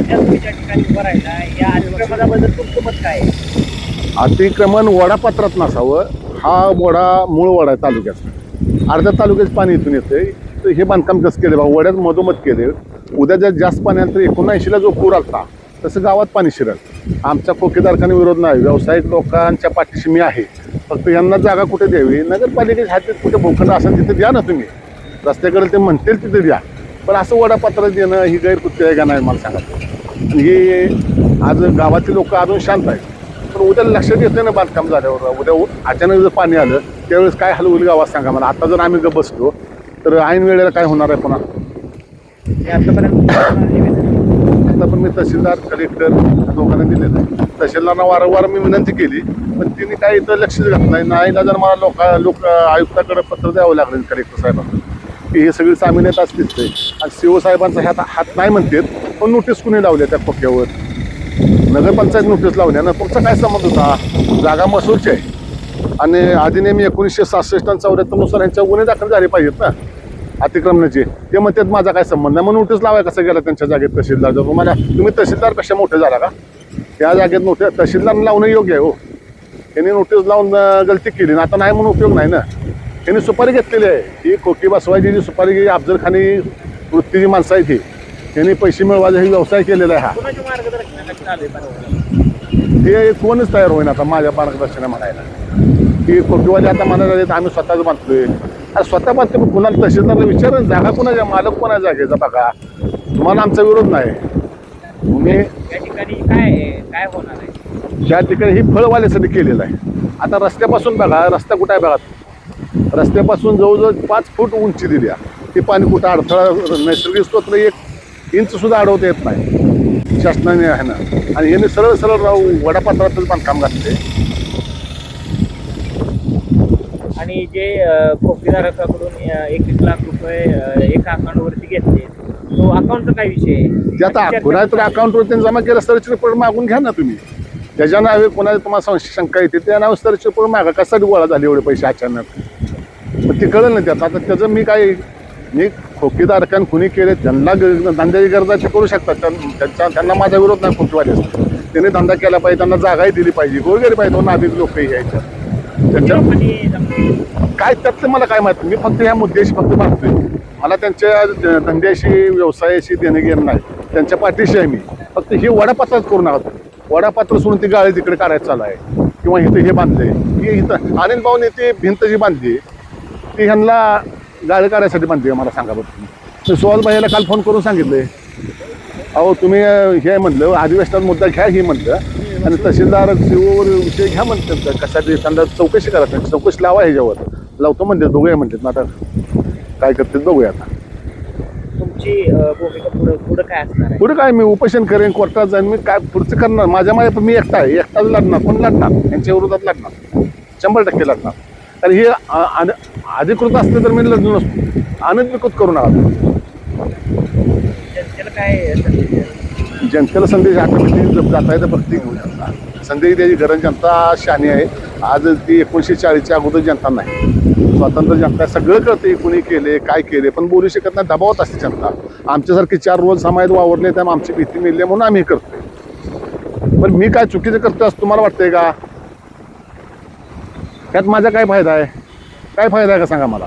सध्या तुम्ही ज्या ठिकाणी उभं राहिला या अतिक्रमणाबद्दल तुमचं मत काय आहे? अतिक्रमण वडापात्रात नसावं. हा वडा मूळ वडा आहे तालुक्याचा. अर्ध्या तालुक्याचं पाणी इथून येते. तर हे बांधकाम कसं केलं बा, वड्यात मधोमध केले. उद्या जर जास्त पाणी आलं तर 79ला जो पूर आलता तसं गावात पाणी शिरल. आमच्या खोकेदारखाने विरोध नाही. व्यावसायिक लोकांच्या पाठीशी मी आहे. फक्त यांना जागा कुठे द्यावी, नगरपालिकेच्या हातात कुठे भोखंड असेल तिथे द्या ना तुम्ही. रस्त्याकडे ते म्हणतील तिथे द्या. पण असं वडापात्र देणं ही गैरकृत्य आहे का नाही मला सांगा. आणि हे आज गावातील लोक अजून शांत आहेत. पण उद्या लक्षात येतं ना बांधकाम झाल्यावर. उद्या अचानक जर पाणी आलं त्यावेळेस काय हाल होईल गावात सांगा मला. आता जर आम्ही गप्प बसलो तर ऐन वेळेला काय होणार आहे पुन्हा. आता पण मी तहसीलदार कलेक्टर दोघांना दिलेलं आहे. तहसीलदारांना वारंवार मी विनंती केली पण तिने काही इथं लक्षच घातलं नाही. जर मला लोक आयुक्ताकडे पत्र द्यावं लागलं कलेक्टर साहेबांना की हे सगळी सामिन्यात असतीच आहे. आणि सीओ साहेबांचा ह्यात हात नाही म्हणतात. पण नोटीस कुणी लावल्या त्या खोक्यावर. नगरपंचायत नोटीस लावण्यानं तुमचा काय संबंध होता. जागा मसूरची आहे आणि अधिनियम 1966 आणि 74 नुसार यांच्या गुन्हे दाखल झाले पाहिजेत ना अतिक्रमणाचे. ते म्हणतात माझा काय संबंध नाही. मग नोटीस लावाय कसं गेला त्यांच्या जागेत तहसीलदार. तुम्हाला तुम्ही तहसीलदारपेक्षा मोठे झाला का. त्या जागेत मोठे तहसीलदार लावणं योग्य आहे हो. त्यांनी नोटीस लावून गलती केली ना आता नाही म्हणून उपयोग नाही ना. त्यांनी सुपारी घेतलेली आहे. ही खोकी बसवायची जी सुपारी घ्यायची अफजलखानी वृत्तीची माणसं आहे ती. त्यांनी पैसे मिळवायचा हे व्यवसाय केलेला आहे. हा हे कोणच तयार होईना आता माझ्या मार्गदर्शना म्हणायला की खोकीवाले आता म्हणायला आम्ही स्वतःच बांधतोय. आणि स्वतः बांधतो पण कुणाला तहसीलदारला विचारून जागा कोणाच्या मालक कोणाच्या जागेचा बघा. तुम्हाला आमचा विरोध नाही. तुम्ही या ठिकाणी काय होणार आहे? ज्या ठिकाणी ही फळवाल्यासाठी केलेलं आहे. आता रस्त्यापासून बघा रस्ता कुठं आहे बघा. रस्त्यापासून जवळजवळ 5 फूट उंची दिली आहे. ती पाणी कुठं अडथळा नैसर्गिक स्रोत 1 इंच सुद्धा अडवता येत नाही शासनाने आहे ना. आणि याने सरळ सरळ वडापात्रातच बांधकाम घातले. आणि जे खोकेदाराकडून 1 लाख रुपये एका अकाउंटवरती घेतले तो अकाउंटचा काय विषय आहे? ते आता कोणाच्या अकाउंटवर त्यांनी जमा केलं सर्च रिपोर्ट मागून घ्या ना तुम्ही. त्याच्या नावे कोणाला तुम्हाला शंका येते त्या नावे सर्च रिपोर्ट मागा. कशासाठी गोळा झाले एवढे पैसे अचानक. पण ते कळलं नाही त्यात. आता त्याचं मी खोकीदारकांनी खुनी केले त्यांना धंद्याची गरजा ते करू शकतात. त्यांना माझा विरोध नाही. खोकीवाले त्यांनी धंदा केला पाहिजे. त्यांना जागाही दिली पाहिजे. गोरगरी पाहिजे. नाभिक लोकही यायच्या त्यांच्या काय त्यातलं मला काय माहिती. मी फक्त ह्या मुद्द्याशी फक्त मागतोय. मला त्यांच्या धंद्याशी व्यवसायाशी देणं घेणं नाही. त्यांच्या पाठीशी आहे मी. फक्त हे वडापात्रात करू नका. वडापात्र सोडून ती गाळी तिकडे काढायचं चालू आहे किंवा इथं हे बांधले. हे इथं अनिल भाऊने ती भिंत जी बांधली ती ह्यांना गाळी काढायसाठी बांधली. मला सांगा बरं. मी सुहास भाईला काल फोन करून सांगितले अहो तुम्ही हे म्हणलं अधिवेशनात मुद्दा घ्या हे म्हणलं आणि तहसीलदार सीओवर विषय घ्या म्हणतात. कशासाठी त्यांना चौकशी करा. त्यांची चौकशी लावा ह्याच्यावर. लावतो म्हणतात बघूया म्हणतात. मग आता काय करतात बघूया. आता तुमची भूमिका पुढे काय असणार आहे? पुढे काय मी उपोषण करेन कोर्टात जाईन. मी काय पुढचं करणार. माझ्या मागे मी एकटा आहे. एकटाच लढणार. कोण लढणार. यांच्या विरोधात लढणार 100% लढणार. कारण हे अधिकृत असते तर मी लढलो नसतो. अनधिकृत करू नका. जनतेला काय जनतेला संदेश ऑटोमॅटिक जाता येतं भक्ती घेऊन जातात. संदेश द्यायची गरज जनता शहाणी आहे. आज ती 1940च्या अगोदर जनता नाही. स्वतंत्र जनता सगळं कळते कुणी केले काय केले पण बोलू शकत नाही. दबावात असते जनता. आमच्यासारखी 4 रोज समाजात वावरले त्यामुळे आमची भीती मिळली म्हणून आम्ही करतोय. पण मी काय चुकीचं करतो असं तुम्हाला वाटतंय का. त्यात माझा काय फायदा आहे. काय फायदा आहे का सांगा मला.